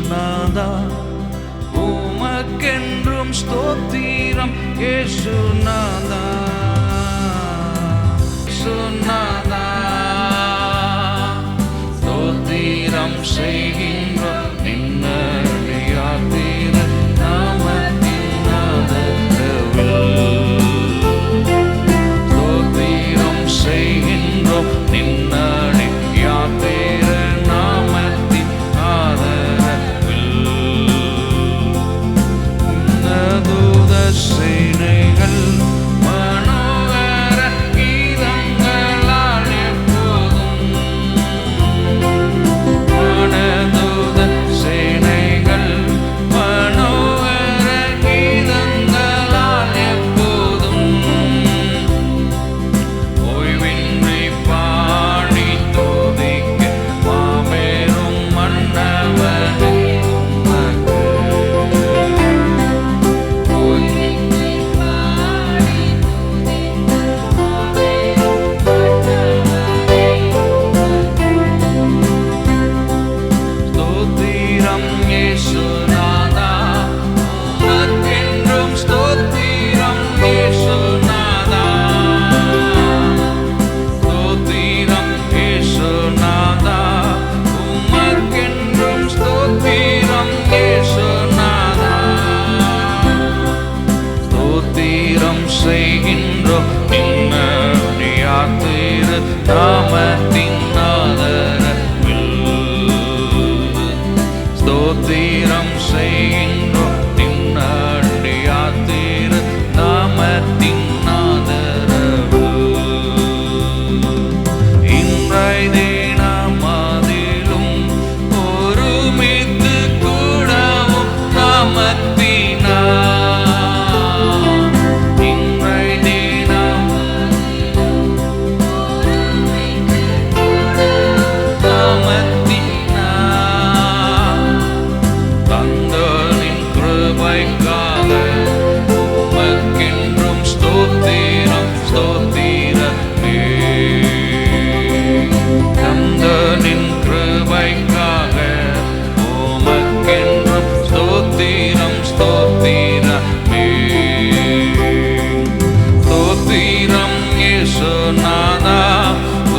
இயேசுநாதா உமக்கென்றும் ஸ்தோத்திரம். இயேசுநாதா இயேசுநாதா ஸ்தோத்திரம் செய்கின்றோம். நின்னடியார் திரு நாமத்தின் ஆதரவில் ஸ்தோத்திரம் செய்கின்றோம். நின்னடியார் திரு நாமத்தின் ஆதரவில் தூத சேனைகள் மனோகர கீதங்களால் எப்போதும் மனதூத சேனைகள் மனோகர கீதங்களால் எப்போதும் ஓய்வின்றி பாடி துதிக்க மாபெரும் மன்னவனே உமக்கு ஸ்தோத்திரம். இயேசுநாதா உமக்கென்றும் ஸ்தோத்திரம். இயேசுநாதா ஸ்தோத்திரம். இயேசுநாதா உமக்கென்றும் ஸ்தோத்திரம். இயேசுநாதா ஸ்தோத்திரம் செய்கின்றோம். நின்னடியார் திரு நாமத்தின் ஆதரவில் ஸ்தோத்திரம் செய்கின்றோம். நின்னடியார் திரு நாமத்தின் ஆதரவில் இன்றைய தினமதிலும் ஒருமித்து கூடவும் நாமத்தினார் இன்றைய தினம் நாமத்தினார் தந்தனின் கிருபைக்காக உமக்கென்றும் ஸ்தோத்திரம். ஸ்தோத்திரமே தந்தனின் கிருபைக்காக உமக்கென்றும் ஸ்தோத்திரம். ஸ்தோத்திரமே ஸ்தோத்திரம். இயேசுநாதா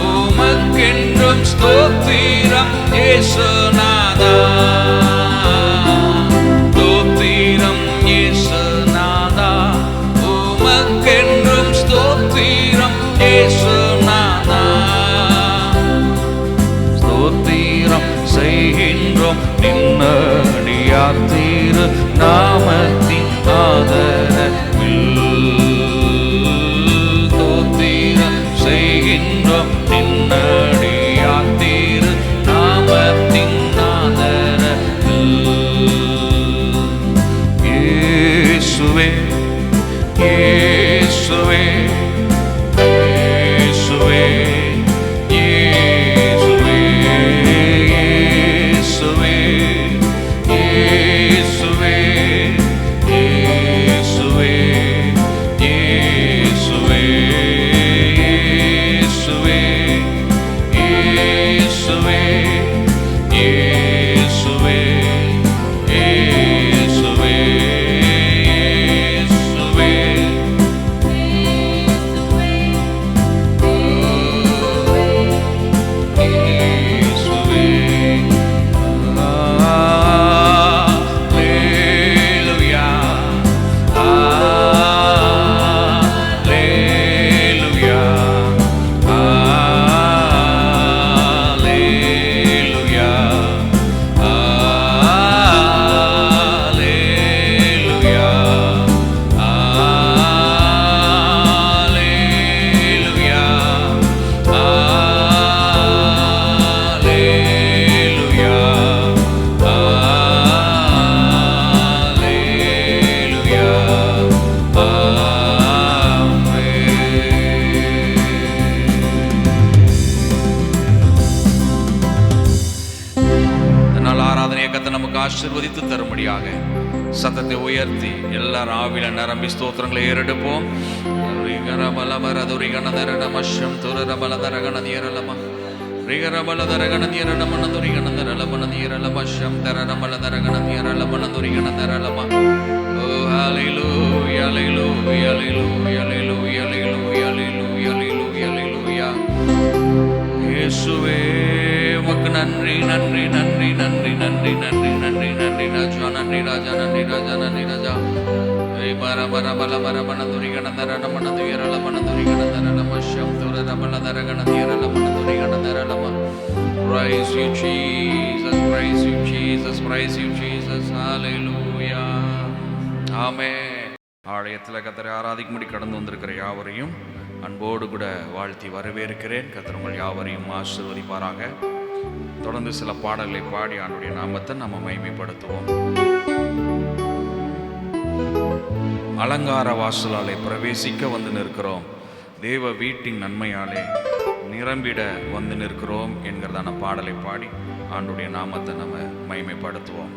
உமக்கென்றும் ஸ்தோத்திரம். இயேசுநாதா ஸ்தோத்திரம். இயேசுநாதா உமக்கென்றும் ஸ்தோத்திரம். இயேசுநாதா ஸ்தோத்திரம் செய்கின்றோம். நின்னடியார் திரு நாமத்தின் ஆதரவில் ஸ்தோத்திரம் செய்கின்றோம். நின்னடியார் திரு நாமத்தின் ஆதரவில் இயேசுவே இயேசுவே இயேசுவே இயேசுவே இயேசுவே இயேசுவே இயேசுவே இயேசுவே இயேசுவே இயேசுவே இயேசுவே இயேசுவே ஆசீர்வதித்து தரும்படியாக சத்தத்தை உயர்த்தி எல்லாரும் ஆவில நிரம்பி ஸ்தோத்திரங்களை ஏறெடுப்போம். Oh, hallelujah, hallelujah, hallelujah, hallelujah, hallelujah, hallelujah, hallelujah, hallelujah. இயேசுவே உமக்கு நன்றி நன்றி நன்றி நன்றி நன்றி நன்றி நன்றி நன்றி ராஜா நன்றி ராஜா நன்றி ராஜா நன்றி ராஜா. பர பர பல பர மனதுரி கணதர மனது இரள மனதுரி கணதர நமஷம் துர பலதர கணதிரள மனதுரி கணதர நம. Praise you Jesus, praise you Jesus, praise you Jesus, hallelujah, amen. ஆலயத்தில் கர்த்தரை ஆராதிக்கும்படி கடந்து வந்திருக்கிற யாவரையும் அன்போடு கூட வாழ்த்தி வரவேற்கிறேன். கர்த்தர் உங்கள் யாவரையும் ஆசீர்வதிப்பாராக. தொடர்ந்து சில பாடல்களை பாடி ஆண்டவருடைய நாமத்தை நம்ம மகிமைப்படுத்துவோம். அலங்கார வாசலாலே பிரவேசிக்க வந்து நிற்கிறோம், தேவ வீட்டின் நன்மையாலே நிரம்பிட வந்து நிற்கிறோம் என்கிறதான பாடலை பாடி ஆண்டவருடைய நாமத்தை நம்ம மகிமைப்படுத்துவோம்.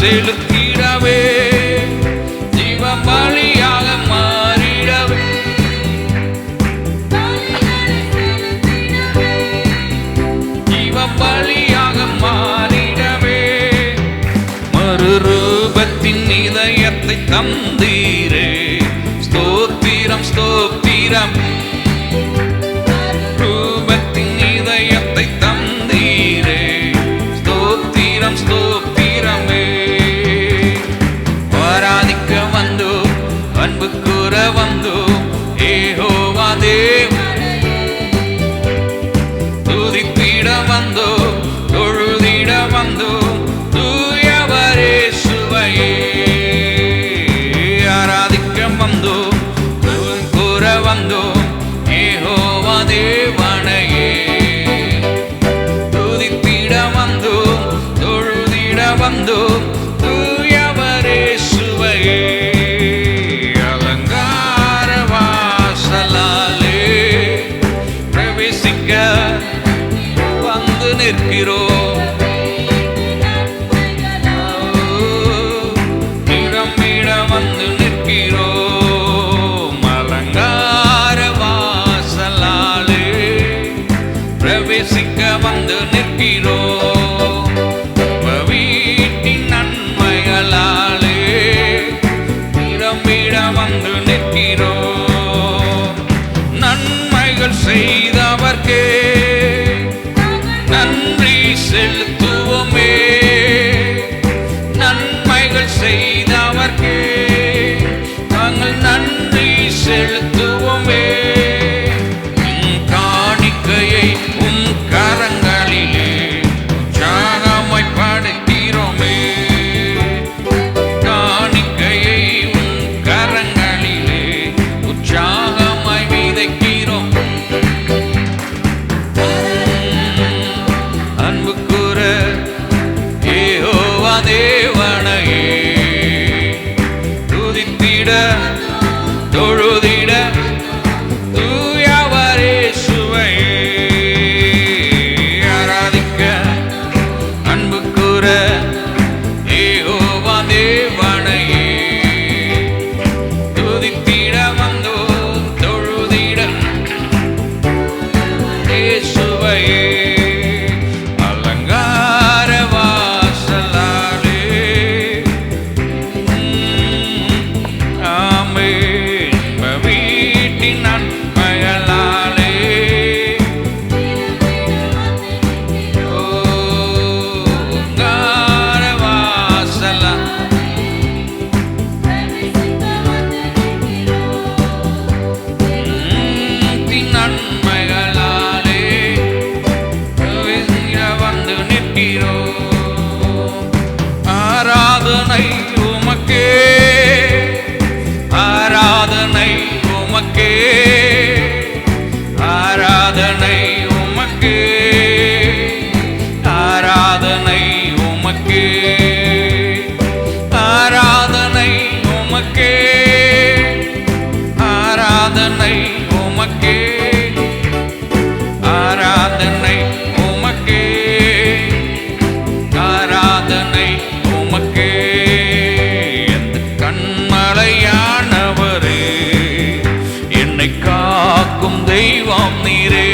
செலுத்திடவே ஜீவ பலியா தந்தீரே. ஸ்தோத்திரம் ஸ்தோத்திரம். ரூபத்தின் இதயத்தை தந்தீரே. ஸ்தோத்திரம் ஸ்தோத்திரமே. ஆராதிக்க வந்தோ, அன்பு கூற வந்தோ, யெகோவா தேவனே. துதித்திட வந்தோ, தொழுதிட வந்தோ, தூயவரே சுவையே. ஆராதிக்க வந்தோ, கூற வந்தோ, யெகோவா தேவனையே. துதித்திட வந்தோ, தொழுதிட வந்தோ, தூயவரே சுவையே. அலங்கார வாசலாலே பிரவேசிக்க வந்து நிற்கிறோம். இடமிட வந்து நிற்கிறோம். அலங்கார வாசலாலே பிரவேசிக்க வந்து நிற்கிறோம். வீட்டின் நன்மைகளாலே இடமிட வந்து நிற்கிறோம். நன்மைகள் செய்தவர்க்கே நன்றி செலுத்துவோமே. நன்மைகள் செய்தவர்க்கே நாங்கள் நன்றி செலுத்துவோமே. காணிக்கையை உம் கரங்களிலே உற்சாகமாய் படைக்கிறோமே. காணிக்கையை உம் கரங்களிலே உற்சாகமாய் விதைக்கிறோம். அன்பு கூற யெகோவா தேவனையே. துதித்திட தொழுதிட தூயவரே சுவையே. ஆராதிக்க அன்பு கூற யெகோவா தேவனையே. துதித்திட வந்தோ, தொழுதிட இயேசுவையே. அலங்கார வாசலாலே ஆமென். வீட்டின் நன்மைகளாலே அலங்கார வாசலா நன்மைகளாலே வந்து நிற்கிறோம். ஆராதனை உமக்கே. ஆராதனை உமக்கே. ஆராதனை உமக்கே. ஆராதனை உமக்கே. ஆராதனை உமக்கே. ஆராதனை உமக்கே. ஆராதனை உமக்கே. ஆராதனை உமக்கே. எந்த கண்மலையானவரே, என்னை காக்கும் தெய்வம் நீரே.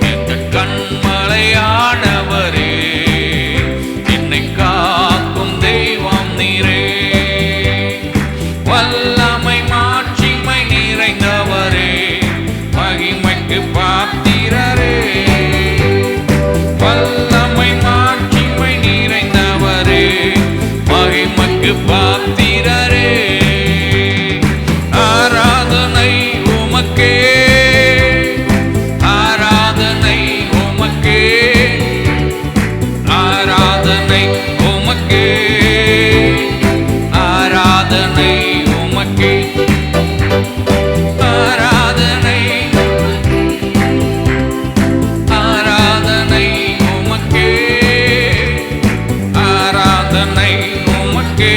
எந்த கண்மலையானவரே, என்னை காக்கும் தெய்வம் நீரே. வல்லமை மாட்சிமை நிறைந்தவரே, மகிமைக்கு பாத்திரரே. வல்லமை மாட்சிமை நிறைந்தவரே, மகிமைக்கு பாத்திரரே. ஆராதனை உமக்கே. ஆராதனை உமக்கே. ஆராதனை உமக்கே. ஆராதனை உமக்கே. ஆராதனை ஆராதனை உமக்கே. ஆராதனை உமக்கே.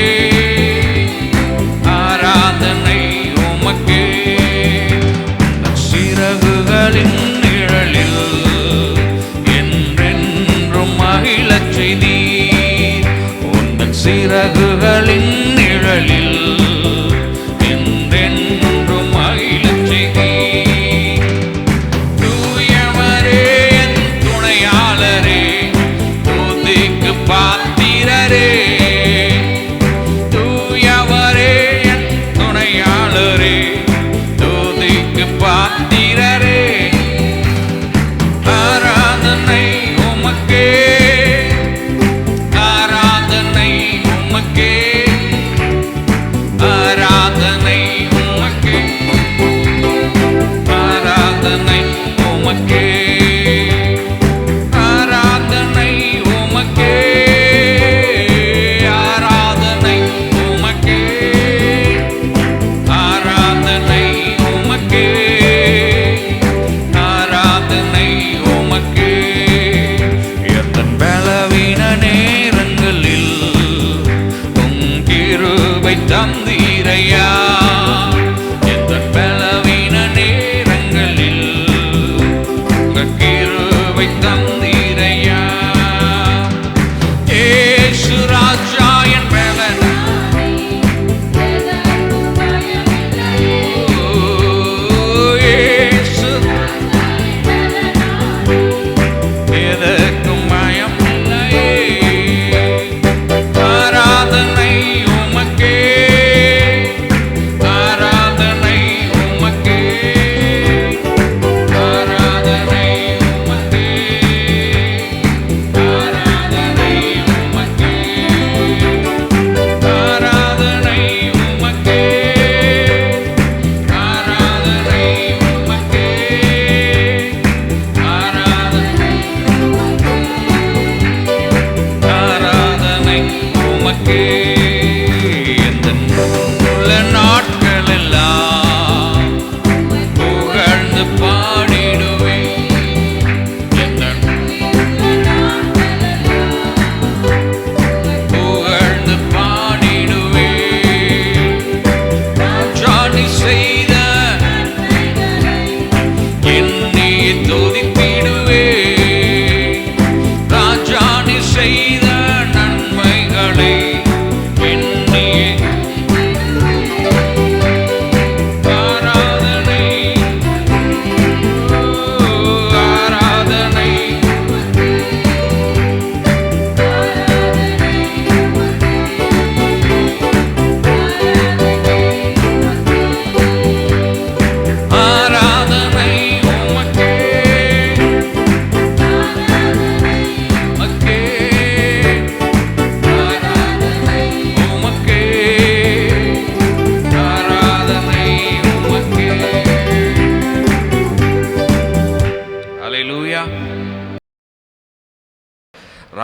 ஆராதனை உமக்கே. சிறகுகளின் நிழலில் என்றென்றும் மகிழச் செய்தீர். உந்தன் சிறகுகளின் நிழலில் என்றென்றும் மகிழச் செய்தீர். தூயவரே என் துணையாளரே, துதிக்கு பாத்திரரே. தூயவரே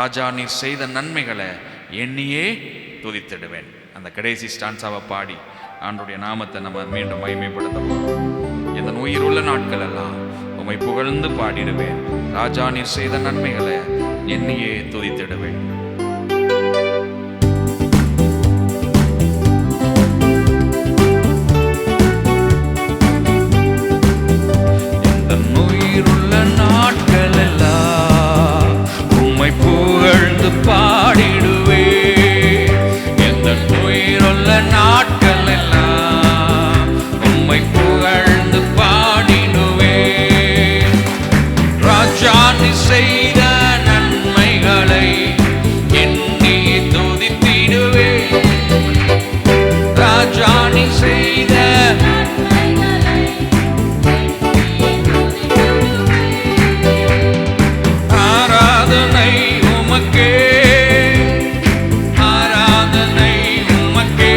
ராஜா நீர் செய்த நன்மைகளை எண்ணியே துதித்திடுவேன். அந்த கடைசி ஸ்டான்ஸாவை பாடி ஆண்டவருடைய நாமத்தை நம்ம மீண்டும் மகிமைப்படுத்த போகிறோம். இந்த உயிருள்ள நாட்கள் எல்லாம் உம்மை புகழ்ந்து பாடிடுவேன். ராஜா நீர் செய்த நன்மைகளை எண்ணியே துதித்திடுவேன். இந்த உயிருள்ள நாட்கள் எல்லாம் உம்மை புகழ்ந்து பாடிடுவேன். இந்த உயிருள்ள நாட்கள் எல்லாம் உம்மை புகழ்ந்து பாடிடுவேன். ராஜா நீ செய்த நன்மைகளை எண்ணி துதித்திடுவேன். ராஜா நீ செய்த ஆராதனை உமக்கே, ஆராதனை உமக்கே,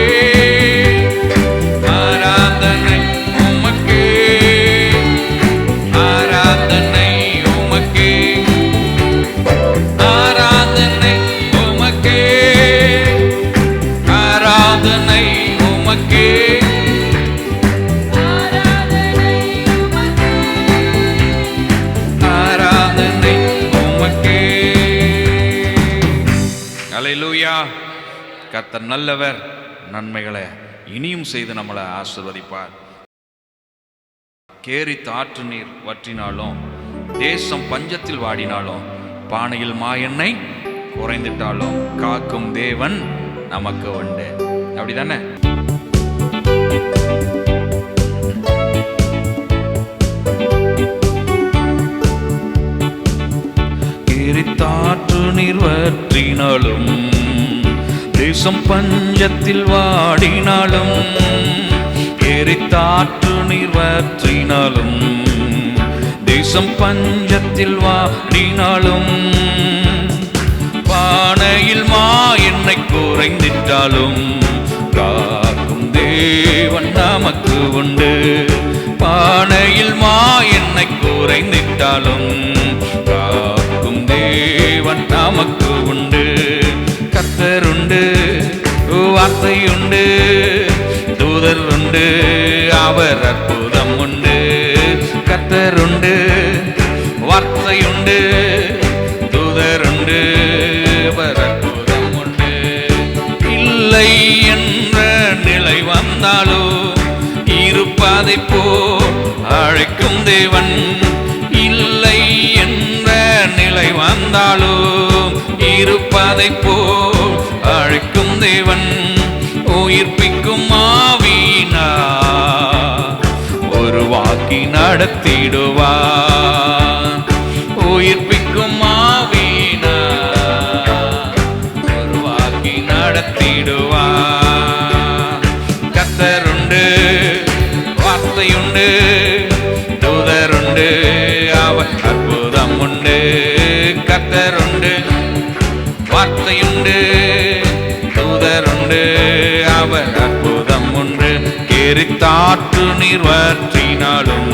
ஆராதனை உமக்கே, ஆராதனை உமக்கே, ஆராதனை உமக்கே, ஆராதனை உமக்கே, ஆராதனை உமக்கே. அல்லேலூயா. கர்த்தர் நல்லவர், நன்மைகளை இனியும் செய்து நம்மளை ஆசீர்வதிப்பார். கேரித்த ஆற்று நீர் வற்றினாலும், தேசம் பஞ்சத்தில் வாடினாலும், பானையில் மா எண்ணெய் குறைந்துட்டாலும் காக்கும் தேவன் நமக்கு உண்டு. அப்படிதானே? கேரித்தாற்று நீர் வற்றினாலும், தேசம் பஞ்சத்தில் வாடினாலும், கேரித்தாற்று நீர் வற்றினாலும், தேசம் பஞ்சத்தில் வாடினாலும், பானையில் மா எண்ணெய் குறைந்திட்டாலும் காக்கும் தேவன் நமக்கு உண்டு. பானையில் மா எண்ணெய் குறைந்திட்டாலும் காக்கும் தேவன் நமக்கு உண்டு. கர்த்தர் உண்டு, வார்த்தை உண்டு, தூதர் உண்டு, அவர் அற்புதம் உண்டு. கர்த்தர் உண்டு, வார்த்தை உண்டு, தூதர் உண்டு, அவர் அற்புதம் உண்டு. இல்லை என்ற நிலை வந்தாலோ இருப்பதை போல் அழைக்கும் தேவன். இல்லை என்ற நிலை வந்தாலோ இருப்பதை போல் அழைக்கும் தேவன். உயிர்ப்பிக்கும் ஆவியினார் உருவாக்கி நடத்திடுவார். உயிர்ப்பிக்கும் ஆவியினார் உருவாக்கி நடத்திடுவார். கர்த்தர் உண்டு, வார்த்தை உண்டு, தூதர் உண்டு, அவர் அற்புதம் உண்டு. கர்த்தர் உண்டு, வார்த்தை உண்டு, தூதர் உண்டு, அவர் அற்புதம் உண்டு. கேரித்தாற்று நீர் வற்றினாலும்,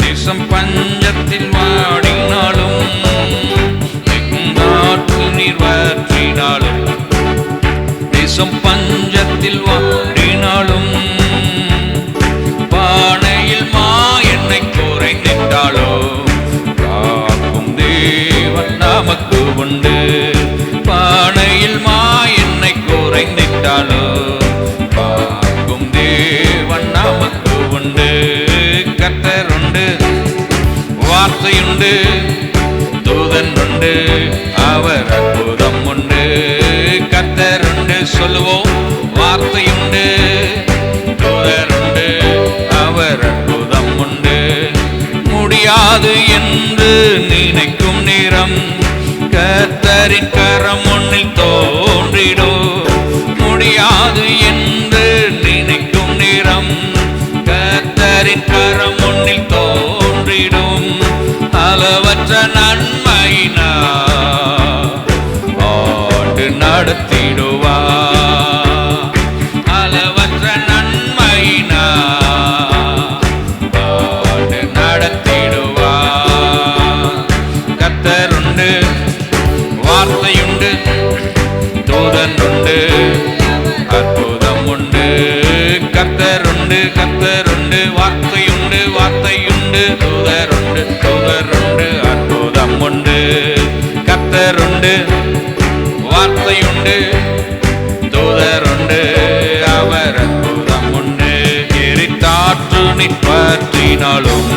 தேசம் பஞ்சத்தில் வாடினாலும், ஆற்று நீர் வற்றினாலும், தேசம் பஞ்சத்தில் வாடினாலும், பானையில் மா எண்ணெய் குறைந்திட்டாலோ காக்கும் தேவன் நமக்கு உண்டு. பானையில் மா எண்ணெய் குறைந்திட்டாலோ காக்கும் தேவன் நமக்கு உண்டு. கர்த்தர் உண்டு, வார்த்தை உண்டு, தூதன் உண்டு, அவர் அற்புதம் உண்டு. கர்த்தர் உண்டு, சொல்லுவோம். வார்த்தை உண்டு, தூதர் உண்டு, அவர் அற்புதம் உண்டு. முடியாது என்று நினைக்கும் நேரம் கர்த்தரின் கரம் ஒன்றில் தோன்றிடும். முடியாது என்று நினைக்கும் நேரம் கர்த்தரின் கரம் ஒன்றில் தோன்றிடும். அளவற்ற நன்மையினார் ஆண்டு நடத்திடுவார். அளவற்ற நன்மையினார் ஆண்டு நடத்திடுவார். கர்த்தர் உண்டு, வார்த்தையுண்டு, தூதன் உண்டு, அற்புதம் உண்டு, கர்த்தருண்டு, கர்த்தருண்டு, வார்த்தையுண்டு, வார்த்தையுண்டு, தூதருண்டு, தூதருண்டு, அற்புதம் உண்டு, கர்த்தருண்டு, வார்த்தையுண்டு, தூதருண்டு, அவர் அற்புதம் உண்டு. எரித்தாற்று நிற்பற்றினாலும்,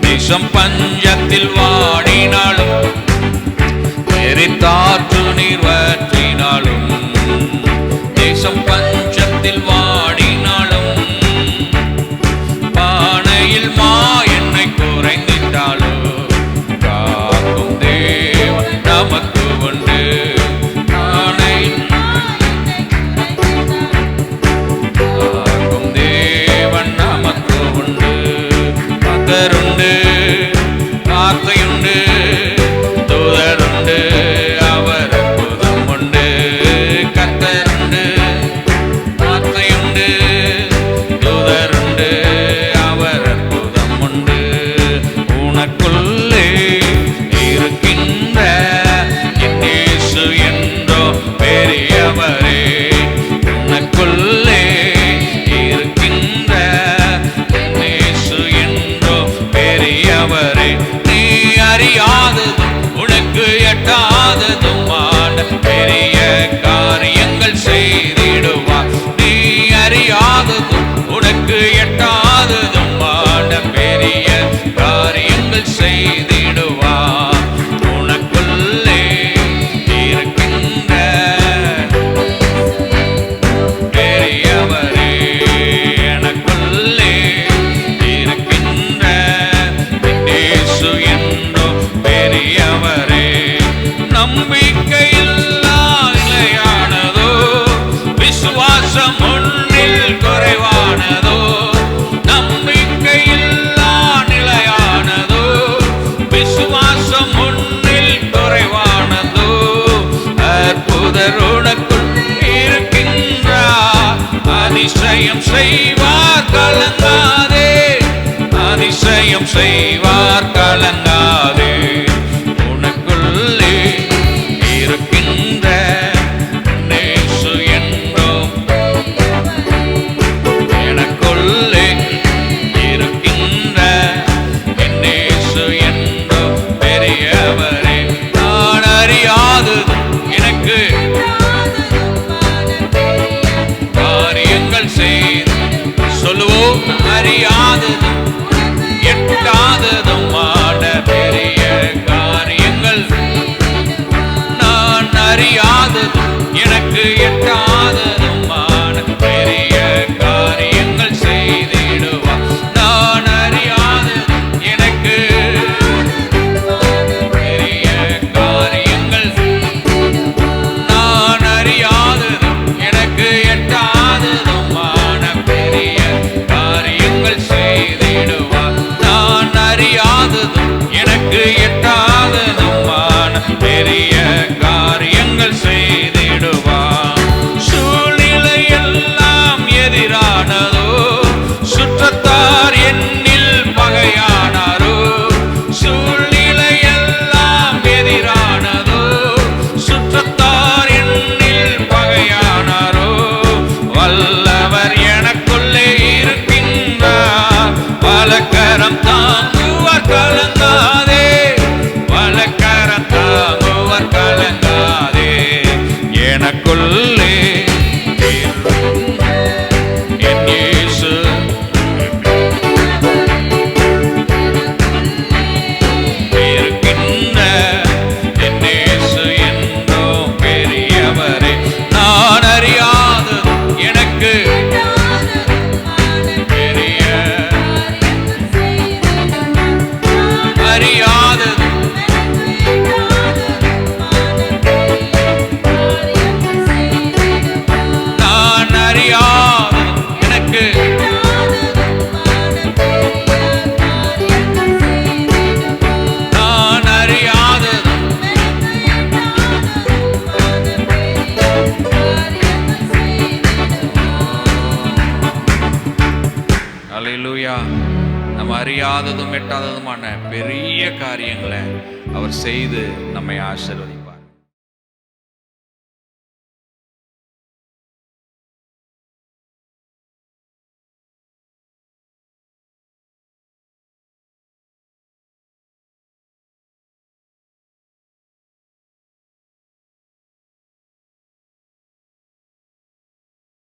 தேசம் பஞ்சத்தில் வாடினாலும், எரித்தாற்று நீர் வற்றினாலும், தேசம் பஞ்சத்தில் வாடினாலும், பானையில் மா எண்ணெய் குறைந்திட்டாலோ, காக்கும் தேவன் நமக்கு உண்டு. பானையில் காக்கும் தேவன் நமக்கு உண்டு. கர்த்தருண்டு, வார்த்தையுண்டு, தூதருண்டு, அவர் அற்புதம் உண்டு. கர்த்தருண்டு, வார்த்தையுண்டு, தூதருண்டு, அவர் அற்புதம் உண்டு. உனக்குள்ளே இருக்கின்ற என் இயேசு என்றோ பெரியவரே, உனக்குள்ளே இருக்கின்ற என் இயேசு என்றோ பெரியவரே, நீ அறியாததும் உனக்கு எட்டாததுமான பெரிய காரியங்கள் செய்திடுவார். நீ அறியாததும் உனக்கு எட்டாததுமான பெரிய காரியங்கள் செய்திடுவார். உனக்குள்ளே இருக்கின்ற பெரியவரே, எனக்குள்ளே இருக்கின்ற இயேசு என்றோ பெரியவரே. நம்பிக்கையில்லா நிலையானதோ, விசுவாசம் ஒன்றில் குறைவானதோ, நம்பிக்கையில்லா நிலையானதோ, விசுவாசம் ஒன்றில் குறைவானதோ, அற்புதர் உனக்குள் இருக்கின்றார், அதிசயம் செய்வார் கலங்காதே, அதிசயம் செய்வார் கலங்காதே. உனக்குள்ளே இருக்கின்ற இயேசு என்றோ, எனக்குள்ளே இருக்கின்ற இயேசு என்றோ பெரியவரே. நான் அறியாதது எனக்கு காரியங்கள் செய்து சொல்லுவோம், அறியாதது எட்டாததுமான பெரிய காரியங்கள், நான் அறியாதது எனக்கு எட்டாததுமான பெரிய காரியங்கள் செய்திடுவார். நான் அறியாதது எனக்கு பெரிய காரியங்கள், நான் அறியாதது எனக்கு எட்டாததுமான பெரிய காரியங்கள் செய்திடுவார். நான் அறியாதது எனக்கு எட்டாததுமான பெரிய காரியங்கள் செய்திடுவார். சூழ்நிலையெல்லாம் எதிரானதோ, சுற்றத்தார் என்னில் பகையானாரோ, சூழ்நிலையெல்லாம் எதிரானதோ, சுற்றத்தார் என்னில் பகையானாரோ, வல்லவர் எனக்குள்ளே இருக்கின்றார், வலக்கரம் தாங்குவார் கலங்காதே, வலக்கரம் தாங்குவார் கலங்காதே. எனக்குள்ளே என் இயேசு இருக்கின்ற என் இயேசு என்றோ பெரியவரே. நான் அறியாதது எனக்கு பெரிய, அறியாதது நான் அறியாதது எனக்கு நான் அறியாதது அல்லேலூயா. நம்ம அறியாததும் எட்டாததுமான பெரிய காரியங்களை அவர் செய்து நம்மை ஆசீர்வதிப்பார்.